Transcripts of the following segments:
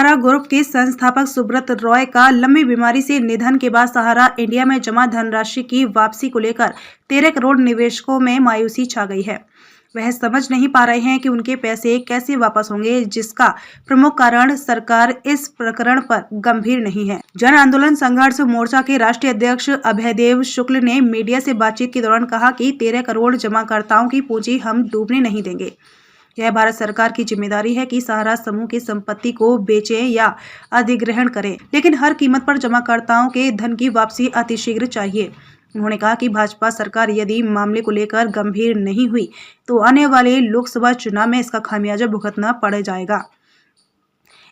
सहारा group के संस्थापक सुब्रत रॉय का लंबी बीमारी से निधन के बाद सहारा इंडिया में जमा धनराशि की वापसी को लेकर 13 करोड़ निवेशकों में मायूसी छा गई है। वह समझ नहीं पा रहे हैं कि उनके पैसे कैसे वापस होंगे, जिसका प्रमुख कारण सरकार इस प्रकरण पर गंभीर नहीं है। जन आंदोलन संघर्ष मोर्चा के राष्ट्रीय अध्यक्ष अभयदेव शुक्ल ने मीडिया से बातचीत के दौरान कहा कि 13 करोड़ जमाकर्ताओं की पूंजी हम डूबने नहीं देंगे। यह भारत सरकार की जिम्मेदारी है कि सहारा समूह की संपत्ति को बेचें या अधिग्रहण करें, लेकिन हर कीमत पर जमाकर्ताओं के धन की वापसी अतिशीघ्र चाहिए। उन्होंने कहा कि भाजपा सरकार यदि मामले को लेकर गंभीर नहीं हुई तो आने वाले लोकसभा चुनाव में इसका खामियाजा भुगतना पड़ जाएगा।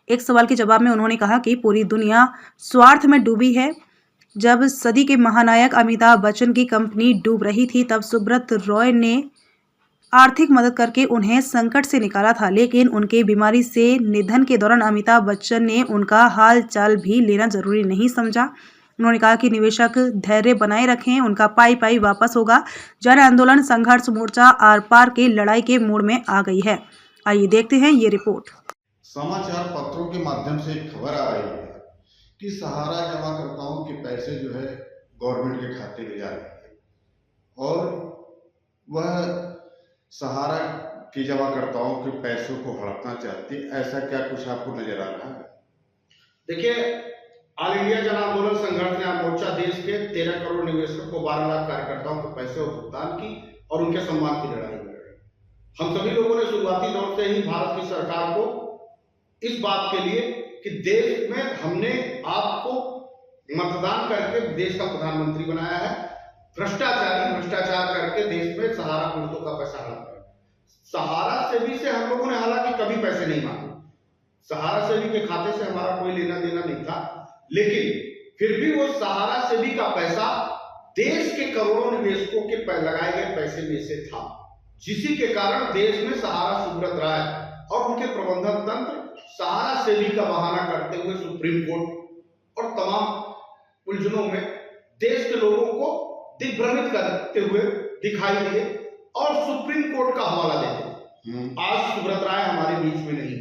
एक सवाल के जवाब में उन्होंने कहा कि पूरी दुनिया स्वार्थ में डूबी है। जब सदी के महानायक अमिताभ बच्चन की कंपनी डूब रही थी, तब सुब्रत रॉय ने आर्थिक मदद करके उन्हें संकट से निकाला था, लेकिन उनके बीमारी से निधन के दौरान अमिताभ बच्चन ने उनका हाल चाल भी लेना जरूरी नहीं समझा। उन्होंने कहा कि निवेशक धैर्य बनाए रखें, उनका पाई पाई वापस होगा। जन आंदोलन संघर्ष मोर्चा आर पार के लड़ाई के मोड़ में आ गई है। आइए देखते हैं ये रिपोर्ट। समाचार पत्रों के माध्यम से एक खबर आ रही है कि सहारा जमाकर्ताओं के पैसे जो है गवर्नमेंट के खाते में जा रहे हैं और वह सहारा के जमाकर्ताओं के पैसों को हड़पना चाहती है। ऐसा क्या कुछ आपको नजर आ रहा है? देखिए, ऑल इंडिया जन आंदोलन संघर्ष मोर्चा देश के 13 करोड़ निवेशकों को 12 लाख कार्यकर्ताओं के पैसे और भुगतान की और उनके सम्मान की लड़ाई लड़ रही। हम सभी लोगों ने शुरुआती दौर से ही भारत की सरकार को इस बात के लिए कि देश में हमने आपको मतदान करके देश का प्रधानमंत्री बनाया है, भ्रष्टाचार करके देश में सहारा पीड़ितों का पैसा हड़प है। सहारा सेवी से हम लोगों ने हालांकि कभी पैसे नहीं मांगे, सहारा सेवी के खाते से हमारा कोई लेना देना नहीं था, लेकिन फिर भी वो सहारा सेवी का पैसा देश के करोड़ों निवेशकों के लगाए गए पैसे में से था, जिसी के कारण देश में सहारा सुब्रत राय और उनके प्रबंधन तंत्र सहारा सेवी का बहाना करते हुए सुप्रीम कोर्ट और तमाम उलझनों में देश के लोगों को दिग्भ्रमित करते हुए दिखाई दिए और सुप्रीम कोर्ट का हवाला देते। आज सुब्रत राय हमारे बीच में नहीं।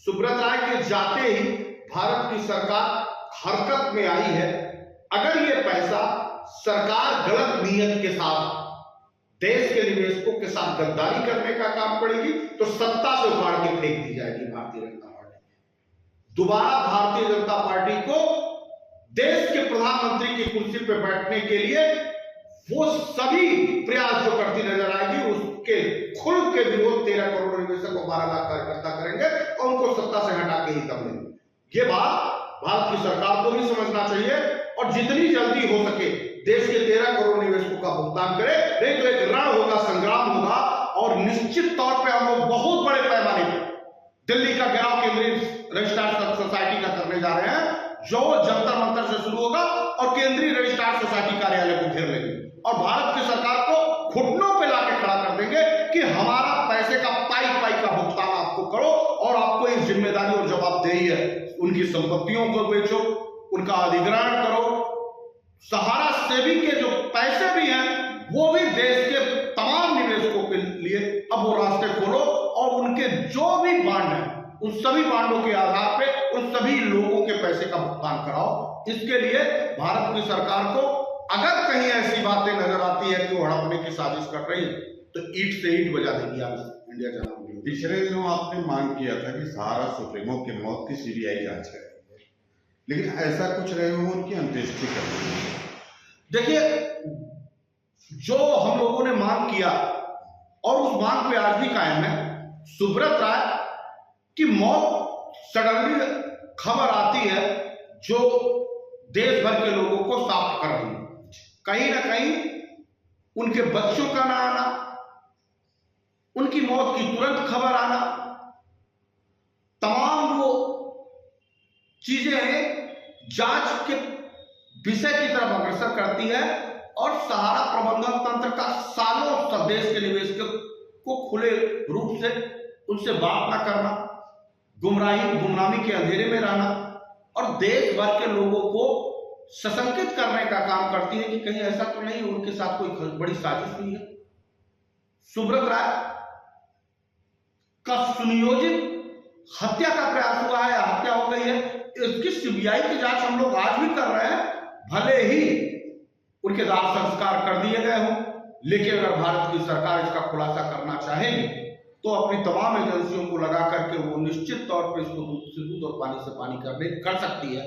सुब्रत राय के जाते ही भारत की सरकार हरकत में आई है। अगर ये पैसा सरकार गलत नीयत के साथ देश के निवेशकों के साथ गद्दारी करने का काम करेगी तो सत्ता से उखाड़ के फेंक दी जाएगी भारतीय जनता पार्टी। दोबारा भारतीय जनता पार्टी को देश के प्रधानमंत्री की कुर्सी पर बैठने के लिए वो सभी प्रयास जो करती नजर आएगी, उसके खुल के विरोध 13 करोड़ निवेशक को 12 लाख कार्यकर्ता करेंगे और उनको सत्ता से हटा के ही दम लेंगे। ये बात भारत की सरकार को भी समझना चाहिए और जितनी जल्दी हो सके देश के 13 करोड़ निवेशकों का भुगतान करे, नहीं तो एक रण होगा, संग्राम होगा और निश्चित तौर पर हम लोग बहुत बड़े पैमाने पर दिल्ली का घेराव केंद्रीय रजिस्ट्रार सोसाइटी का करने जा रहे हैं, जो जंतर मंतर से शुरू होगा और केंद्रीय रजिस्ट्रार सोसाइटी कार्यालय को घेर लेंगे और भारत की सरकार को घुटनों पे लाके खड़ा कर देंगे कि हमारा पैसे का पाई का भुगतान आपको करो और आपको एक जिम्मेदारी और जवाबदेही है। उनकी संपत्तियों को बेचो, उनका अधिग्रहण करो। सहारा सेवी के जो पैसे भी हैं वो भी देश के तमाम निवेशकों के लिए अब वो रास्ते खोलो और उनके जो भी बांड है उन सभी बांडों के आधार पे उन सभी लोगों के पैसे का भुगतान कराओ। इसके लिए भारत की सरकार को अगर कहीं ऐसी बातें नजर आती है कि वो हड़पने की साजिश कर रही है तो ईंट से ईंट बजा देगी आप इंडिया जन आंदोलन। पिछले दिनों आपने मांग किया था कि सहारा सुप्रीमो की मौत की सीबीआई जांच करे, लेकिन ऐसा कुछ रहे हो उनकी अंत्येष्टि कर। देखिए, जो हम लोगों ने मांग किया और उस मांग पे आज भी कायम है। सुब्रत राय की मौत सडनली खबर आती है जो देश भर के लोगों को साफ कर रही है। कहीं ना कहीं उनके बच्चों का ना आना, उनकी मौत की तुरंत खबर आना, तमाम वो चीजें जांच के विषय की तरफ अग्रसर करती है और सहारा प्रबंधन तंत्र का सालों देश के निवेशकों को खुले रूप से उनसे बात ना करना, गुमनामी के अंधेरे में रहना और देश भर के लोगों को सशंकित करने का काम करती है कि कहीं ऐसा तो नहीं उनके साथ कोई बड़ी साजिश हुई है। सुब्रत राय का सुनियोजित हत्या का प्रयास हुआ है या हत्या हो गई है, इसकी सीबीआई की जांच हम लोग आज भी कर रहे हैं। भले ही उनके दाह संस्कार कर दिए गए हों, लेकिन अगर भारत की सरकार इसका खुलासा करना चाहेगी तो अपनी तमाम एजेंसियों को लगा करके वो निश्चित तौर पर इसको दूध से दूध और पानी से पानी कर सकती है।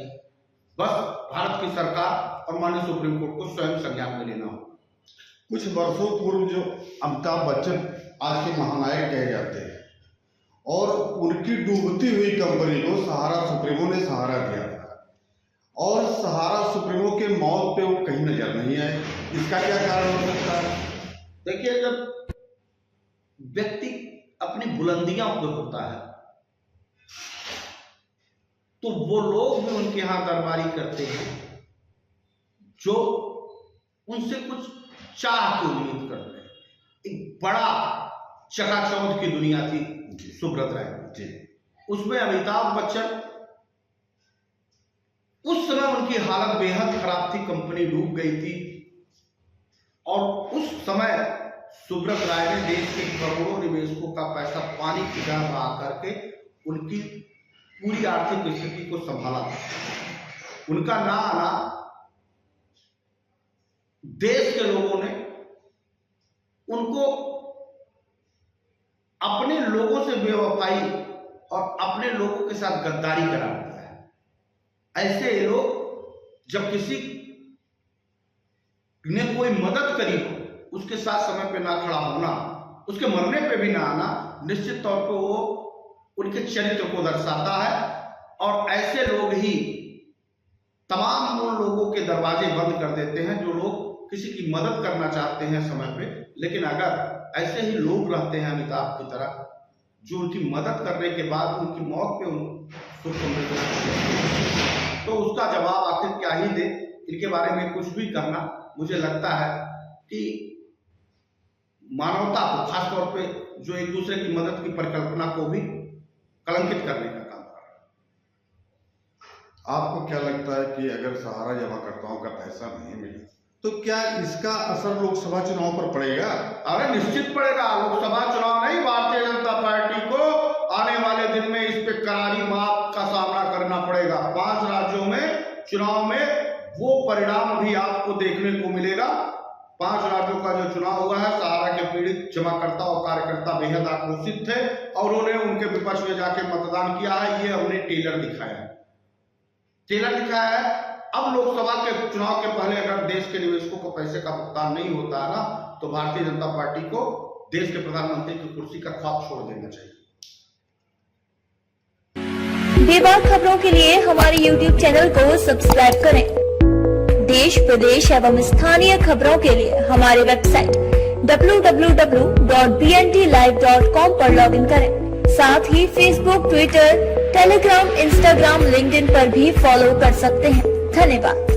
बस भारत की सरकार और माननीय सुप्रीम कोर्ट को स्वयं संज्ञान में लेना हो। कुछ वर्षों पूर्व जो अमिताभ बच्चन आज के महानायक कहे जाते हैं और उनकी डूबती हुई कंपनी को सहारा सुप्रीमो ने सहारा दिया और सहारा सुप्रीमो के मौत पे वो कहीं नजर नहीं आए, इसका क्या कारण हो सकता है? देखिए, जब व्यक्ति अपनी बुलंदियों पे होता है तो वो लोग भी उनके यहां दरबारी करते हैं जो उनसे कुछ चाह की उम्मीद करते हैं। एक बड़ा चकाचौंध की दुनिया थी सुब्रत राय जी, उसमें अमिताभ बच्चन, उस समय उनकी हालत बेहद खराब थी, कंपनी डूब गई थी और उस समय सुब्रत राय ने देश के करोड़ों निवेशकों का पैसा पानी की तरह बहा करके उनकी पूरी आर्थिक स्थिति को संभाला था। उनका ना आना देश के लोगों ने उनको अपने लोगों से बेवफाई और अपने लोगों के साथ गद्दारी करार दिया है। ऐसे लोग जब किसी ने कोई मदद करी हो उसके साथ समय पे ना खड़ा होना, उसके मरने पे भी ना आना, निश्चित तौर पे वो उनके चरित्र को दर्शाता है। और ऐसे लोग ही तमाम उन लोगों के दरवाजे बंद कर देते हैं जो लोग किसी की मदद करना चाहते हैं समय पे। लेकिन अगर ऐसे ही लोग रहते हैं अमिताभ की तरह जो उनकी मदद करने के बाद उनकी मौत पे तो उसका जवाब आखिर क्या ही दे। इनके बारे में कुछ भी कहना मुझे लगता है कि मानवता को, खासतौर पे जो एक दूसरे की मदद की परिकल्पना को भी कलंकित करने का काम कर रहा है। आपको क्या लगता है कि अगर सहारा जमाकर्ताओं का पैसा नहीं मिला तो क्या इसका असर लोकसभा चुनाव पर पड़ेगा? अरे निश्चित पड़ेगा। लोकसभा चुनाव नहीं, भारतीय जनता पार्टी को आने वाले दिन में इस पे करारी मात का सामना करना पड़ेगा। 5 राज्यों में चुनाव में वो परिणाम भी आपको देखने को मिलेगा। 5 राज्यों का जो चुनाव हुआ है, सहारा के पीड़ित जमाकर्ता और कार्यकर्ता बेहद आक्रोशित थे और उन्होंने उनके विपक्ष में जाके मतदान किया है। ये हमने टेलर दिखाया है, टेलर दिखाया है। अब लोकसभा के चुनाव के पहले अगर देश के निवेशकों को पैसे का भुगतान नहीं होता है ना, तो भारतीय जनता पार्टी को देश के प्रधानमंत्री की कुर्सी का ख्वाब छोड़ देना चाहिए। बेबाक खबरों के लिए हमारे YouTube चैनल को सब्सक्राइब करें। देश, प्रदेश एवं स्थानीय खबरों के लिए हमारे वेबसाइट www.bntlive.com पर लॉगिन करें। साथ ही Facebook, Twitter, Telegram, Instagram, LinkedIn पर भी फॉलो कर सकते हैं। धन्यवाद।